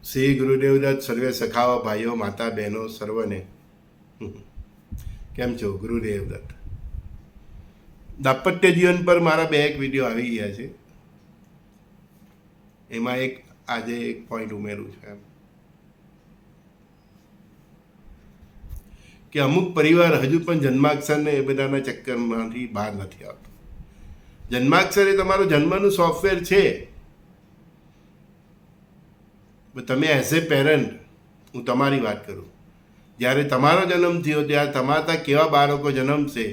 શ્રી ગુરુદેવદત્ત સર્વે સખાઓ ભાઈઓ માતા બહેનો સર્વને કેમ છો? ગુરુદેવદત્ત. દાંપત્ય જીવન પર મારા એક વિડીયો આવી ગયા છે. એમાં આજે એક પોઈન્ટ ઉમેરું છે કે અમુક પરિવાર હજુ પણ જન્માક્ષર ને એ બધાના ચક્કરમાંથી બહાર નથી આવતો. જન્માક્ષર એ તમારું જન્મનું સોફ્ટવેર છે. તમે એઝ એ પેરેન્ટ, હું તમારી વાત કરું, જ્યારે તમારો જન્મ થયો ત્યારે તમારા કેવા બાળકો જન્મશે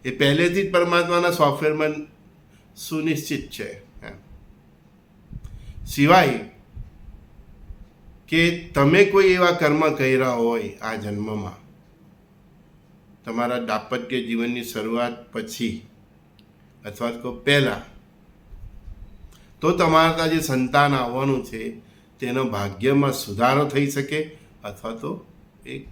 એ પહેલેથી જ પરમાત્માના સોફ્ટવેરમાં સુનિશ્ચિત છે. સિવાય કે તમે કોઈ એવા કર્મ કર્યા હોય આ જન્મમાં, તમારા દાંપત્ય જીવનની શરૂઆત પછી અથવા તો પહેલાં, તો તમારા જે સંતાન આવવાનું છે તેનો ભાગ્યમાં સુધારો થઈ શકે અથવા તો એક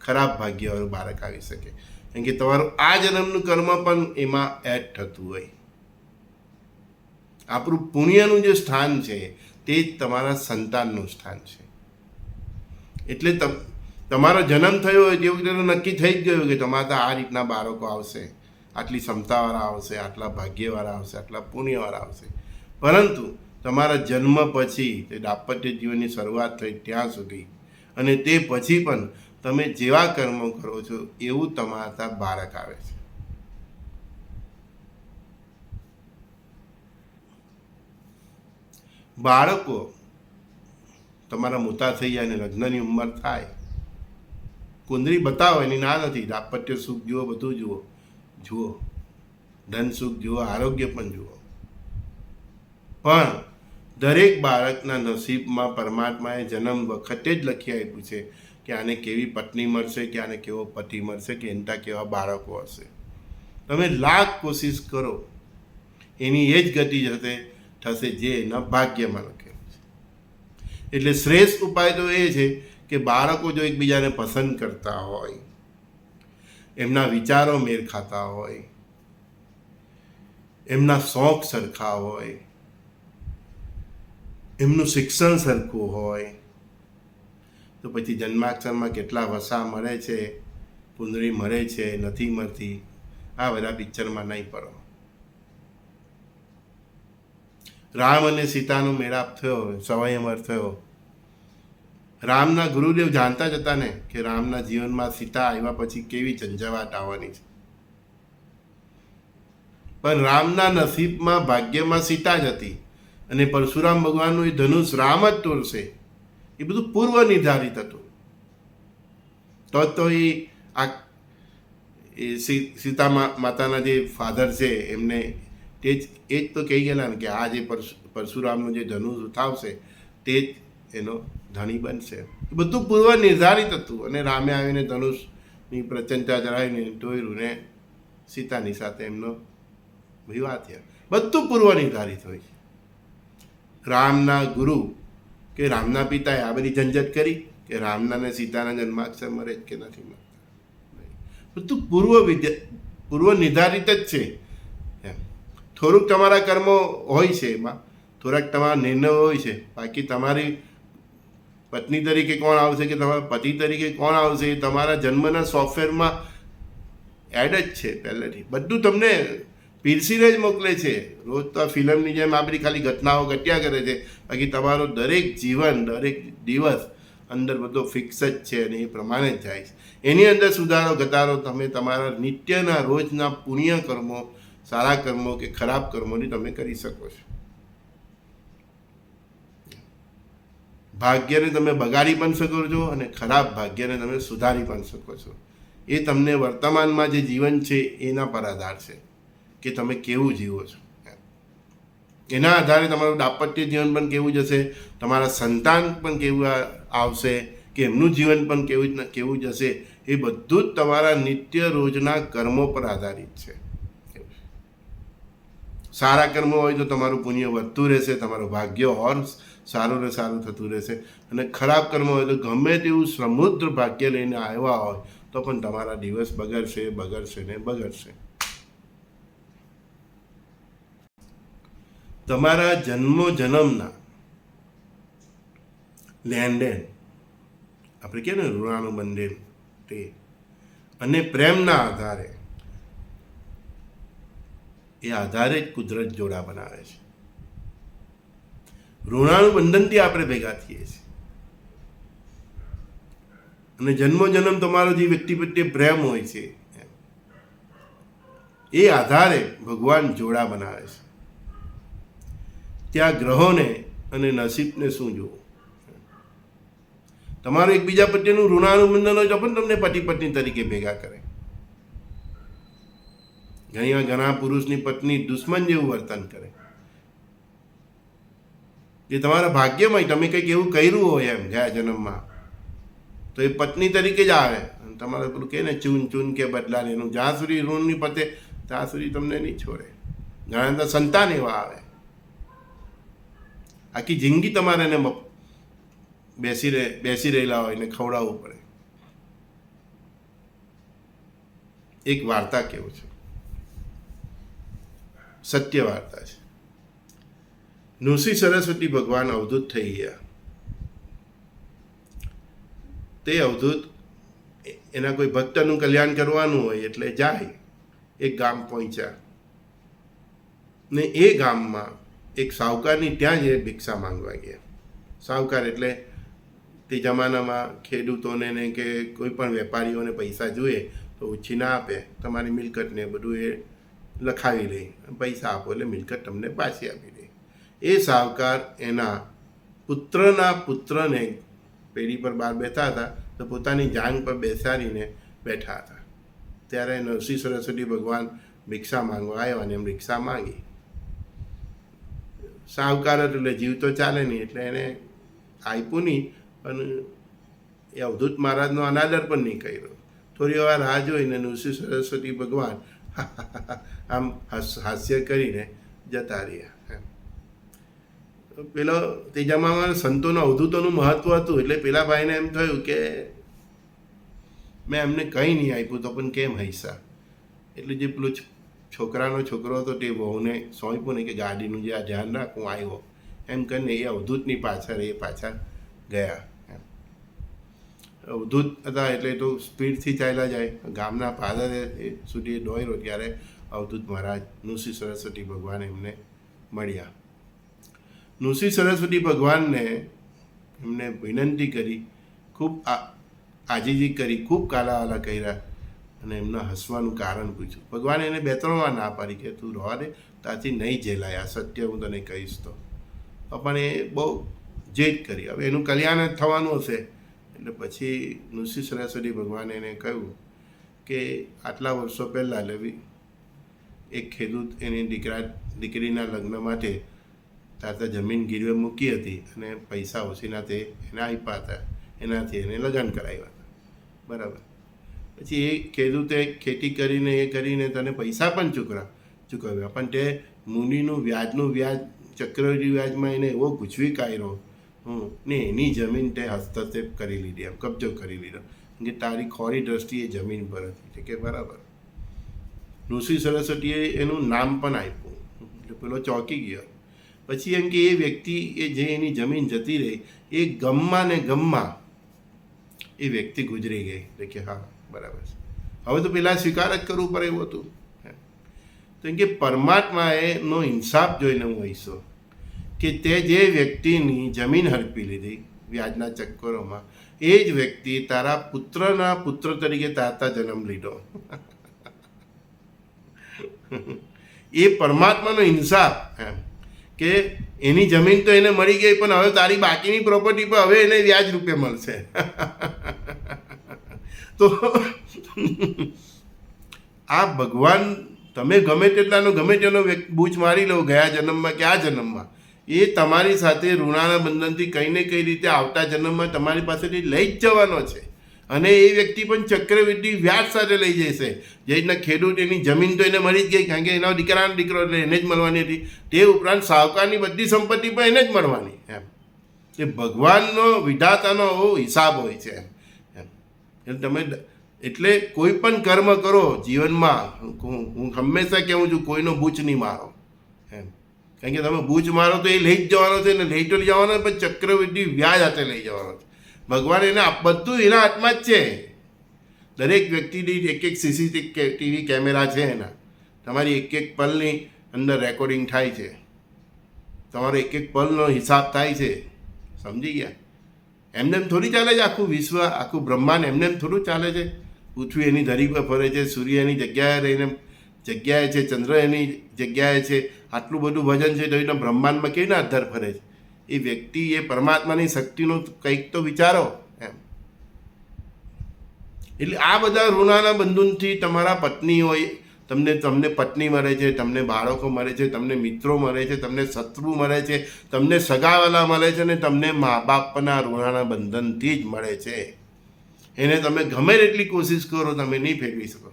ખરાબ ભાગ્યવાળું બાળક આવી શકે. કારણ કે તમારું આ જન્મનું કર્મ પણ એમાં એડ થતું હોય. આપણું પુણ્યનું જે સ્થાન છે તે જ તમારા સંતાનનું સ્થાન છે. એટલે તમારો જન્મ થયો હોય તેવું નક્કી થઈ જ ગયું કે તમારા આ રીતના બાળકો આવશે, આટલી ક્ષમતાવાળા આવશે, આટલા ભાગ્યવાળા આવશે, આટલા પુણ્યવાળા આવશે. પરંતુ તમારા જન્મ પછી તે દાંપત્ય જીવનની શરૂઆત થઈ ત્યાં સુધી અને તે પછી પણ તમે જેવા કર્મો કરો છો એવું તમારા બાળક આવે છે. બાળકો તમારા મોટા થઈ જાય અને લગ્નની ઉંમર થાય, કુંદરી બતાવો એની ના નથી, દાંપત્ય સુખ જુઓ, બધું જુઓ, ધન સુખ જુઓ, આરોગ્ય પણ જુઓ. પણ દરેક બાળકના નસીબમાં પરમાત્માએ જન્મ વખતે જ લખી આપ્યું છે કે આને કેવી પત્ની મળશે, કે આને કેવો પતિ મળશે, કે એના કેવા બાળકો હશે. તમે લાખ કોશિશ કરો એની એ જ ગતિ થશે જે એના ભાગ્યમાં લખેલું છે. એટલે શ્રેષ્ઠ ઉપાય તો એ છે કે બાળકો જો એકબીજાને પસંદ કરતા હોય, એમના વિચારો મેળ ખાતા હોય, એમના શોખ સરખા હોય, એમનું શિક્ષણ સરખું હોય, તો પછી જન્માક્ષરમાં કેટલા વસા મળે છે, પુંડરી મળે છે, નથી મળતી, આ બધા પિક્ચરમાં નહીં પડો. રામ અને સીતાનો મેળાપ થયો, સ્વયંવર થયો. રામના ગુરુદેવ જાણતા જ હતા ને કે રામના જીવનમાં સીતા આવ્યા પછી કેવી ઝંઝાવાત આવવાની છે. પણ રામના નસીબમાં, ભાગ્યમાં સીતા જ હતી અને પરશુરામ ભગવાનનું એ ધનુષ રામ જ તોડશે એ બધું પૂર્વ નિર્ધારિત હતું. તો એ સીતા માતાના જે ફાધર છે એમને એ જ તો કહી ગયેલા ને કે આ જે પરશુરામનું જે ધનુષ ઉઠાવશે તે જ એનો ધણી બનશે. એ બધું પૂર્વ નિર્ધારિત હતું. અને રામે આવીને ધનુષની પ્રચંડા ચડાવીને ટોયરું ને સીતાની સાથે એમનો વિવાહ થયા. બધું પૂર્વ નિર્ધારિત હોય છે. રામના ગુરુ કે રામના પિતાએ આ બધી ઝંઝટ કરી કે રામના ને સીતાના જન્માક્ષર મળે કે નથી મળતા. બધું પૂર્વ નિર્ધારિત જ છે. થોડુંક તમારા કર્મો હોય છે, એમાં થોડાક તમારા નિર્ણયો હોય છે. બાકી તમારી પત્ની તરીકે કોણ આવશે કે તમારા પતિ તરીકે કોણ આવશે એ તમારા જન્મના સોફ્ટવેરમાં એડ જ છે પહેલેથી. બધું તમને પીરસીને જ મોકલે છે. રોજ તો આ ફિલ્મની જેમ આપણી ખાલી ઘટનાઓ ઘટ્યા કરે છે, બાકી તમારો દરેક જીવન, દરેક દિવસ અંદર બધો ફિક્સ જ છે અને એ પ્રમાણે જ જાય છે. એની અંદર સુધારો ઘટાડો તમે તમારા નિત્યના રોજના પુણ્ય કર્મો, સારા કર્મો કે ખરાબ કર્મોની તમે કરી શકો છો. ભાગ્યને તમે બગાડી પણ શકો છો અને ખરાબ ભાગ્યને તમે સુધારી પણ શકો છો. એ તમને વર્તમાનમાં જે જીવન છે એના પર આધાર છે કે તમે કેવું જીવો છો. એના આધારે તમારું દાંપત્ય જીવન પણ કેવું જશે, તમારા સંતાન પણ કેવું આવશે, કે એમનું જીવન પણ કેવું જશે, એ બધું જ તમારા નિત્ય રોજના કર્મો પર આધારિત છે. સારા કર્મો હોય તો તમારું પુણ્ય વધતું રહેશે, તમારું ભાગ્ય ઓર સારું ને સારું થતું રહેશે. અને ખરાબ કર્મ હોય તો ગમે તેવું સમૃદ્ધ ભાગ્ય લઈને આવ્યા હોય તો પણ તમારા દિવસ બગડશે ને બગડશે. તમારા જન્મના લેનદેન, આપણે કહે ને ઋણાનું બંધન, તે અને પ્રેમના આધારે, એ આધારે જ કુદરત જોડા બનાવે છે. ઋણાનું બંધનથી આપણે ભેગા થઈએ છીએ. અને જન્મ તમારો જે વ્યક્તિ પ્રત્યે પ્રેમ હોય છે એ આધારે ભગવાન જોડા બનાવે છે. ત્યાં ગ્રહોને અને નસીબને શું જોવું? તમારું એકબીજા પ્રત્યેનું ઋણાનું બંધન હોય તો પણ તમને પતિ પત્ની તરીકે ભેગા કરે. ઘણા પુરુષની પત્ની દુશ્મન જેવું વર્તન કરે. એ તમારા ભાગ્યમાં તમે કંઈક એવું કર્યું હોય એમ ગયા જન્મમાં, તો એ પત્ની તરીકે જ આવે. તમારે પેલું કહે ને ચૂન ચૂન કે બદલા લેનું, જ્યાં સુધી ઋણ નહીં પતે ત્યાં સુધી તમને નહીં છોડે. ઘણા તો સંતાન એવા આવે, આખી જિંદગી તમારે એને બેસી રહેલા હોય ને ખવડાવવું પડે. એક વાર્તા કેવું છે, સત્ય વાર્તા છે. નૃસિંહ સરસ્વતી ભગવાન અવધૂત થઈ ગયા. તે અવધૂત એના કોઈ ભક્તનું કલ્યાણ કરવાનું હોય એટલે જાય. એક ગામ પહોંચ્યા ને એ ગામમાં એક સાહુકારની ત્યાં જ ભિક્ષા માંગવા ગયા. સાહુકાર એટલે તે જમાનામાં ખેડૂતોને ને કે કોઈ પણ વેપારીઓને પૈસા જોઈએ તો ઓછી ના આપે, તમારી મિલકતને બધું એ લખાવી લે, પૈસા આપો એટલે મિલકત તમને પાછી આપી દે. એ સાહુકાર એના પુત્રને પેઢી પર બહાર બેઠા હતા તો પોતાની જાંગ પર બેસાડીને બેઠા હતા. ત્યારે નરસિંહ સરસ્વતી ભગવાન ભિક્ષા માંગવા આવ્યા અને એમ ભિક્ષા માંગી. સાહુકાર એટલે જીવ તો ચાલે નહીં એટલે એને આપ્યું નહીં, પણ એ અવધૂત મહારાજનો અનાદર પણ નહીં કર્યો. થોડી વાર રાહ જોઈને નૃસિંહ સરસ્વતી ભગવાન આમ હાસ્ય કરીને જતા રહ્યા. પેલો તે જમાનામાં સંતોના અવધૂતોનું મહત્વ હતું એટલે પેલા ભાઈને એમ થયું કે મેં એમને કંઈ નહીં આપ્યું તો પણ કેમ હૈસા. એટલે જે પેલો છોકરાનો છોકરો હતો તે વહુને સોંપ્યું ને કે ગાડીનું જે આ ધ્યાન રાખ, હું આવ્યો એમ કરીને એ અવધૂતની પાછળ એ પાછા ગયા. અવધૂત હતા એટલે તો સ્પીડથી ચાલ્યા જાય. ગામના પાદરે સુધી દોડ્યો ત્યારે અવધૂત મહારાજ નૃસિંહ સરસ્વતી ભગવાન એમને મળ્યા. નૃસિંહ સરસ્વતી ભગવાનને એમને વિનંતી કરી, ખૂબ આજીજી કરી, ખૂબ કાલાવાલા કર્યા અને એમના હસવાનું કારણ પૂછ્યું. ભગવાને એને 2-3 વાર ના પાડી કે તું રહેવા દે, ત્યાંથી નહીં ઝેલાય, આ સત્ય હું તને કહીશ તો. પણ એ બહુ જેદ કરી. હવે એનું કલ્યાણ જ થવાનું હશે એટલે પછી નૃસિંહ સરસ્વતી ભગવાને એને કહ્યું કે આટલા વર્ષો પહેલાં એક ખેડૂત એની દીકરીના લગ્ન માટે તાતા જમીન ગીરવે મૂકી હતી અને પૈસા ઓછીના તે એને આપ્યા હતા, એનાથી એને લગ્ન કરાવ્યા હતા. બરાબર. પછી એ ખેડૂતે ખેતી કરીને એ કરીને તને પૈસા પણ ચૂકવ્યા, પણ તે મુનિનું વ્યાજ ચક્રવૃદ્ધિ વ્યાજમાં એને એવો ગૂંચવી કાઢ્યો ને એની જમીન તે હસ્તક્ષેપ કરી લીધી, એમ કબજો કરી લીધો કે તારી ખોરી દ્રષ્ટિએ જમીન પર હતી. કે બરાબર. નૃસિંહ સરસ્વતીએ એનું નામ પણ આપ્યું એટલે પેલો ચોંકી ગયો. પછી એમ કે એ વ્યક્તિ એ જે એની જમીન જતી રહી એ ગમમાં ને ગમમાં એ વ્યક્તિ ગુજરી ગઈ. એટલે કે હા બરાબર છે, હવે તો પેલા સ્વીકાર જ કરવું પડે એવું હતું. તો એમ કે પરમાત્માએનો ઇન્સાફ જોઈને હું હૈસો કે તે જે વ્યક્તિની જમીન હડપી લીધી વ્યાજના ચક્કરોમાં, એ જ વ્યક્તિ તારા પુત્રના પુત્ર તરીકે તાતા જન્મ લીધો. એ પરમાત્માનો ઇન્સાફ એમ કે એની જમીન તો એને મળી ગઈ, પણ હવે તારી બાકીની પ્રોપર્ટી પર હવે એને વ્યાજ રૂપે મળશે. તો આ ભગવાન તમે ગમે તેટલાનો ગમે તેનો બૂચ મારી લો ગયા જન્મમાં કે આ જન્મમાં, એ તમારી સાથે ઋણાના બંધનથી કંઈ ને કઈ રીતે આવતા જન્મમાં તમારી પાસેથી લઈ જ જવાનો છે. અને એ વ્યક્તિ પણ ચક્રવૃદ્ધિ વ્યાજ સાથે લઈ જશે. જે રીતના ખેડૂત એની જમીન તો એને મળી જ ગઈ કારણ કે એના દીકરાનો દીકરો એટલે એને જ મળવાની હતી, તે ઉપરાંત સાહુકારની બધી સંપત્તિ પણ એને જ મળવાની. એમ એ ભગવાનનો વિધાતાનો હિસાબ હોય છે. એમ તમે એટલે કોઈ પણ કર્મ કરો જીવનમાં, હું હંમેશા કહું છું કોઈનો બૂચ નહીં મારો. એમ કારણ કે તમે બૂચ મારો તો એ લઈ જ જવાનો છે ને, લઈ તો લઈ જવાનો, પણ ચક્રવૃદ્ધિ વ્યાજ હાથે લઈ જવાનો છે. ભગવાન એને બધું એના હાથમાં જ છે. દરેક વ્યક્તિની એક એક સીસીટીવી કેમેરા છે એના. તમારી એક એક પલની અંદર રેકોર્ડિંગ થાય છે, તમારો એક એક પલનો હિસાબ થાય છે. સમજી ગયા? એમને એમ થોડી ચાલે છે આખું વિશ્વ, આખું બ્રહ્માંડ એમને એમ થોડું ચાલે છે. પૃથ્વી એની ધરી પર ફરે છે, સૂર્ય એની જગ્યાએ છે, ચંદ્ર એની જગ્યાએ છે. આટલું બધું વજન છે તો એના બ્રહ્માંડમાં કેવી રીતે આધાર ફરે છે? એ વ્યક્તિ, એ પરમાત્માની શક્તિનું કંઈક તો વિચારો એમ. એટલે આ બધા ઋણાના બંધનથી તમારા પત્ની હોય, તમને પત્ની મળે છે, તમને બાળકો મળે છે, તમને મિત્રો મળે છે, તમને શત્રુ મળે છે, તમને સગાવાલા મળે છે, અને તમને મા બાપના ઋણાના બંધનથી જ મળે છે. એને તમે ગમે એટલી કોશિશ કરો, તમે નહીં ફેરવી શકો.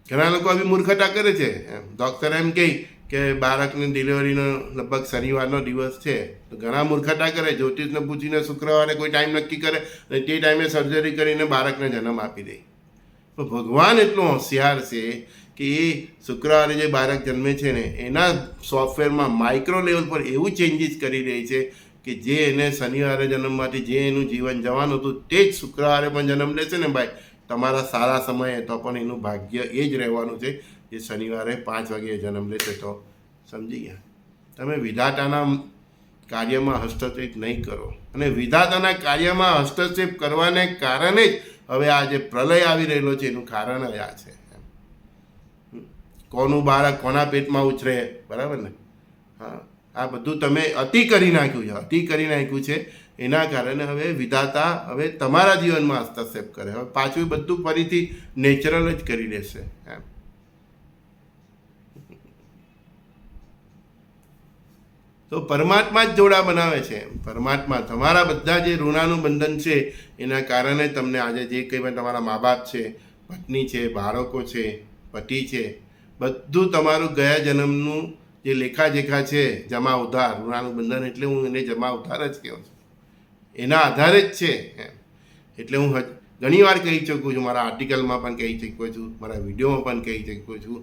ઘણા લોકો આવી મૂર્ખતા કરે છે. ડૉક્ટર એમ કહે કે બાળકની ડિલિવરીનો લગભગ શનિવારનો દિવસ છે, તો ઘણા મૂર્ખતા કરે, જ્યોતિષને પૂછીને શુક્રવારે કોઈ ટાઈમ નક્કી કરે અને તે ટાઈમે સર્જરી કરીને બાળકને જન્મ આપી દે. તો ભગવાન એટલો હોશિયાર છે કે એ શુક્રવારે જે બાળક જન્મે છે ને, એના સોફ્ટવેરમાં માઇક્રો લેવલ પર એવું ચેન્જીસ કરી રહી છે કે જે એને શનિવારે જન્મમાંથી જે એનું જીવન જવાનું હતું તે જ શુક્રવારે પણ જન્મ લેશે ને ભાઈ, તમારા સારા સમયે તો પણ એનું ભાગ્ય એ જ રહેવાનું છે જે શનિવારે 5 વાગ્યે જન્મ લેશે. તો સમજી ગયા? તમે વિધાતાના કાર્યમાં હસ્તક્ષેપ નહીં કરો. અને વિધાતાના કાર્યમાં હસ્તક્ષેપ કરવાને કારણે જ હવે આ જે પ્રલય આવી રહેલો છે એનું કારણ જ આ છે. કોનું બાળક કોના પેટમાં ઉછરે, બરાબર ને? હા, આ બધું તમે અતિ કરી નાખ્યું છે. એના કારણે હવે વિધાતા હવે તમારા જીવનમાં હસ્તક્ષેપ કરે. હવે પાછું બધું ફરીથી નેચરલ જ કરી દેશે એમ. તો પરમાત્મા જ જોડા બનાવે છે. પરમાત્મા તમારા બધા જે ઋણાનું બંધન છે એના કારણે તમને આજે જે કંઈ પણ તમારા મા બાપ છે, પત્ની છે, બાળકો છે, પતિ છે, બધું તમારું ગયા જન્મનું જે લેખાજેખા છે, જમા ઉધાર. ઋણાનું બંધન એટલે હું એને જમા ઉધાર જ કહું છું, એના આધારે જ છે એમ. એટલે હું ઘણી વાર કહી શકું છું, મારા આર્ટિકલમાં પણ કહી શકું છું, મારા વિડીયોમાં પણ કહી શકું છું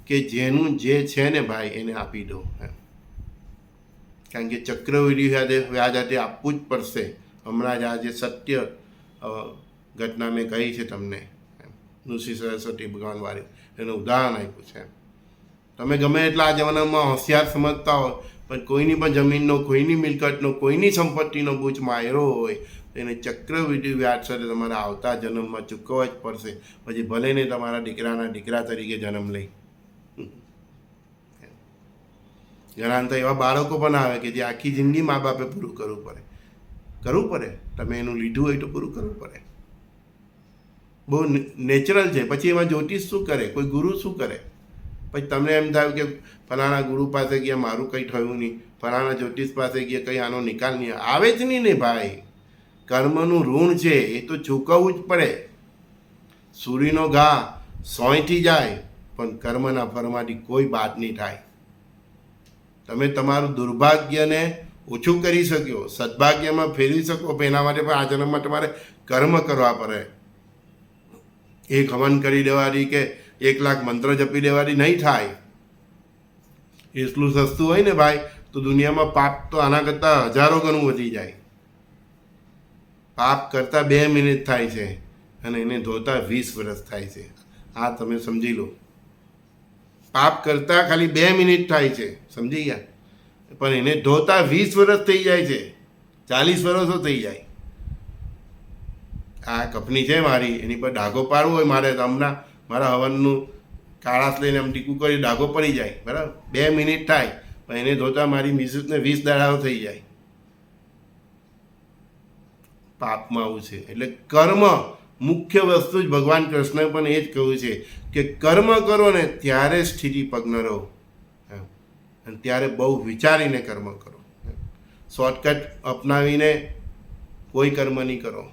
કે જેનું જે છે ને ભાઈ એને આપી દો એમ. કારણ કે ચક્રવૃદ્ધિ વ્યાજ હાથે આપવું જ પડશે. હમણાં જ આ જે સત્ય ઘટના મેં કહી છે તમને, ઋષિ સરસ્વતી ભગવાનવાળી, એનું ઉદાહરણ આપ્યું છે. તમે ગમે એટલા આ જમાનામાં હોશિયાર સમજતા હોય, પણ કોઈની પણ જમીનનો, કોઈની મિલકતનો, કોઈની સંપત્તિનો બૂચ માર્યો હોય તો એને ચક્રવૃદ્ધિ વ્યાજ સાથે તમારે આવતા જન્મમાં ચૂકવવા જ પડશે. પછી ભલે ને તમારા દીકરાના દીકરા તરીકે જન્મ લઈ. ઘણા તો એવા બાળકો પણ આવે કે જે આખી જિંદગી મા બાપે પૂરું કરવું પડે. તમે એનું લીધું હોય તો પૂરું કરવું પડે. બહુ નેચરલ છે. પછી એમાં જ્યોતિષ શું કરે, કોઈ ગુરુ શું કરે? પછી તમને એમ થાય કે ફલાણા ગુરુ પાસે ગયા, મારું કંઈ થયું નહીં, ફલાણા જ્યોતિષ પાસે ગયા, કંઈ આનો નિકાલ નહીં આવે જ નહીં ને ભાઈ. કર્મનું ઋણ છે એ તો ચૂકવવું જ પડે. સૂરીનો ઘા સોયથી જાય પણ કર્મના ફળમાંથી કોઈ બાદ નહીં થાય. તમે તમારું દુર્ભાગ્યને ઓછું કરી શક્યો, સદભાગ્યમાં ફેરવી શકો, પણ એના માટે પણ આ જન્મમાં તમારે કર્મ કરવા પડે. એક હવન કરી દેવાથી કે 1 લાખ મંત્ર જપી દેવાથી નહીં થાય. એટલું સસ્તું હોય ને ભાઈ તો દુનિયામાં પાપ તો આના કરતાં હજારો ગણું વધી જાય. પાપ કરતાં 2 મિનિટ થાય છે અને એને ધોતા 20 વર્ષ થાય છે. આ તમે સમજી લો. પાપ કરતાં ખાલી 2 મિનિટ થાય છે, સમજી ગયા? પણ એને ધોતા 20 વર્ષ થઈ જાય છે, 40 વર્ષો થઈ જાય. આ કંપની છે મારી, એની પર ડાઘો પાડવો હોય મારે તો હમણાં મારા હવનનું કાળાસ લઈને આમ ટીકું કરી ડાઘો પડી જાય, બરાબર? 2 મિનિટ થાય, પણ એને ધોતા મારી મિસિસને 20 દાડાઓ થઈ જાય. પાપમાં આવું છે. એટલે કર્મ મુખ્ય વસ્તુ જ. ભગવાન કૃષ્ણએ પણ એ જ કહ્યું છે કે કર્મ કરો ને ત્યારે સ્થિતિ પગ્ન રહો, અને ત્યારે બહુ વિચારીને કર્મ કરો. શોર્ટકટ અપનાવીને કોઈ કર્મ નહીં કરો.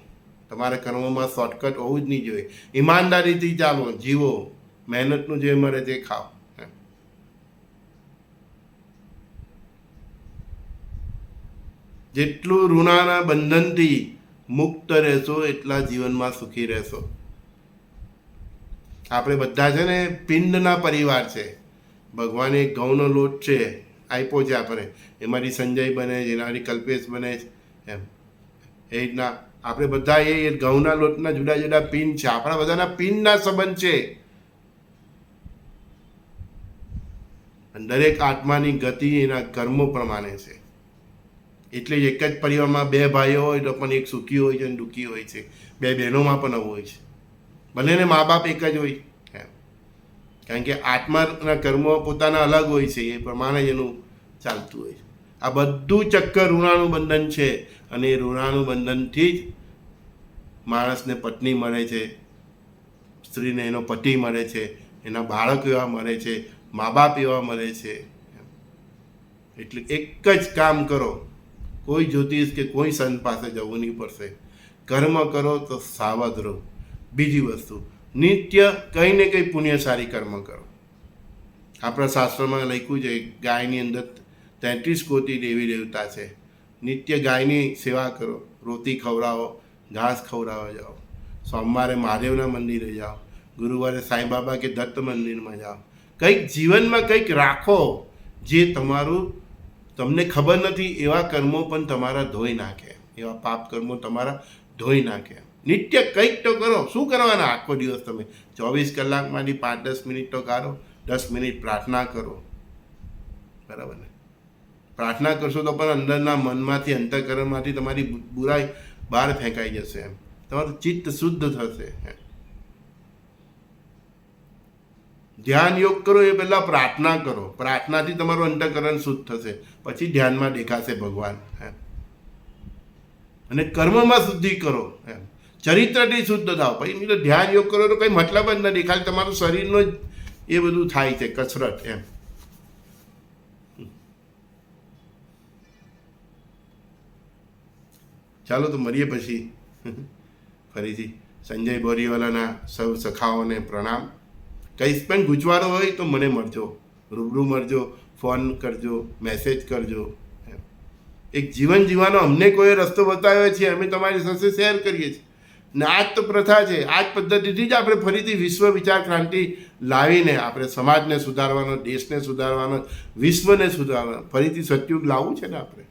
તમારે કર્મમાં શોર્ટકટ હોવું જ નહીં જોઈએ. ઈમાનદારીથી ચાલો, જીવો, મહેનતનું જે મળે તે ખાઓ. જેટલું ઋણાના બંધનથી મુક્ત રહેશો એટલા જીવનમાં સુખી રહેશો. આપણે બધા છે ને પિંડના પરિવાર છે. ભગવાને ઘઉંનો લોટ છે આપ્યો છે આપણે, એમાંથી સંજય બને છે, એનાથી કલ્પેશ બને છે, એમ એ રીતના આપણે બધા એ ઘઉંના લોટના જુદા જુદા પિંડ છે. આપણા બધાના પિંડના સંબંધ છે. દરેક આત્માની ગતિ એના કર્મો પ્રમાણે છે. એટલે જ એક જ પરિવારમાં બે ભાઈઓ હોય તો પણ એક સુખી હોય છે અને દુઃખી હોય છે. બે બહેનોમાં પણ આવું હોય છે. બંનેને મા બાપ એક જ હોય એમ, કારણ કે આત્માના કર્મો પોતાના અલગ હોય છે, એ પ્રમાણે જ એનું ચાલતું હોય છે. આ બધું ચક્કર ઋણાનું બંધન છે, અને એ ઋણાનું બંધનથી જ માણસને પત્ની મળે છે, સ્ત્રીને એનો પતિ મળે છે, એના બાળક એવા મળે છે, મા બાપ એવા મળે છે. એટલે એક જ કામ કરો, કોઈ જ્યોતિષ કે કોઈ સંત પાસે જવું નહીં પડશે. કર્મ કરો તો સાવધ રહો. બીજી વસ્તુ, નિત્ય કંઈ ને કંઈ પુણ્યશાળી કર્મ કરો. આપણા શાસ્ત્રમાં લખ્યું છે ગાયની અંદર 33 કોટી દેવી દેવતા છે. નિત્ય ગાયની સેવા કરો, રોટી ખવડાવો, ઘાસ ખવડાવવા જાઓ, સોમવારે મહાદેવના મંદિરે જાઓ, ગુરુવારે સાંઈબાબા કે દત્ત મંદિરમાં જાઓ. કંઈક જીવનમાં કંઈક રાખો જે તમારું તમને ખબર નથી એવા કર્મો પણ તમારા ધોઈ નાખે, એવા પાપ કર્મો તમારા ધોઈ નાખે. નિત્ય કંઈક તો કરો. શું કરવાના આખો દિવસ? તમે 24 કલાકમાંથી 5-10 મિનિટ તો કાઢો, 10 મિનિટ પ્રાર્થના કરો, બરાબર ને? પ્રાર્થના કરશો તો પણ અંદરના મનમાંથી, અંતઃકરણમાંથી તમારી બુરાઈ બહાર ફેંકાઈ જશે, એમ તમારું ચિત્ત શુદ્ધ થશે. ધ્યાન યોગ કરો એ પહેલાં પ્રાર્થના કરો. પ્રાર્થનાથી તમારું અંતઃકરણ શુદ્ધ થશે, પછી ધ્યાનમાં દેખાશે ભગવાન. અને કર્મમાં શુદ્ધિ કરો, એમ ચરિત્રથી શુદ્ધ થાવ. પછી તો ધ્યાન યોગ કરો તો કંઈ મતલબ જ નથી, ખાલી તમારું શરીરનો જ એ બધું થાય છે કસરત, એમ. ચાલો તો મળીએ પછી ફરીથી. સંજય બોરીવાલાના સૌ સખાઓને પ્રણામ. કંઈ પણ ગૂંચવાડો હોય તો મને મળજો, રૂબરૂ મળજો, ફોન કરજો, મેસેજ કરજો. એક જીવન જીવવાનો અમને કોઈ રસ્તો બતાવ્યો છે, અમે તમારી સાથે શેર કરીએ છીએ. ને આ જ તો પ્રથા છે. આ જ પદ્ધતિથી જ આપણે ફરીથી વિશ્વ વિચાર ક્રાંતિ લાવીને આપણે સમાજને સુધારવાનો, દેશને સુધારવાનો, વિશ્વને સુધારવાનો, ફરીથી સતયુગ લાવવું છે ને આપણે,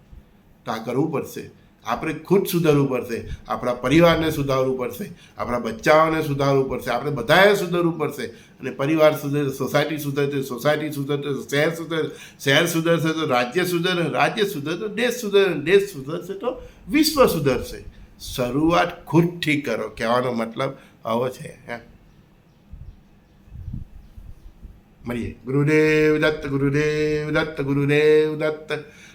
તો આ કરવું પડશે. આપણે ખુદ સુધારવું પડશે, આપણા પરિવારને સુધારવું પડશે, આપણા બચ્ચાઓને સુધારવું પડશે, આપણે બધાએ સુધારવું પડશે. અને પરિવાર સુધરશે, સોસાયટી સુધરશે, સોસાયટી સુધરશે, શહેર સુધરશે, શહેર સુધરશે તો રાજ્ય સુધરશે, રાજ્ય સુધરશે તો દેશ સુધરશે, દેશ સુધરશે તો વિશ્વ સુધરશે. શરૂઆત ખુદથી કરો, કહેવાનો મતલબ આવો છે. મળીએ. ગુરુદેવ દત્ત, ગુરુદેવ દત્ત, ગુરુદેવ દત્ત.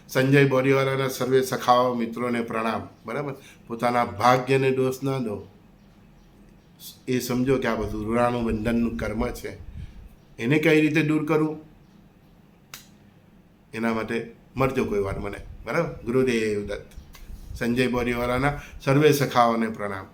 સંજય બોરીવાલાના સર્વે સખાઓ મિત્રોને પ્રણામ. બરાબર, પોતાના ભાગ્યને દોષ ના દો. એ સમજો કે આ બધું ઋણાનું બંધનનું કર્મ છે, એને કઈ રીતે દૂર કરવું, એના માટે મળજો કોઈ વાર મને. બરાબર. ગુરુદેવ દત્ત. સંજય બોરીવાલાના સર્વે સખાઓને પ્રણામ.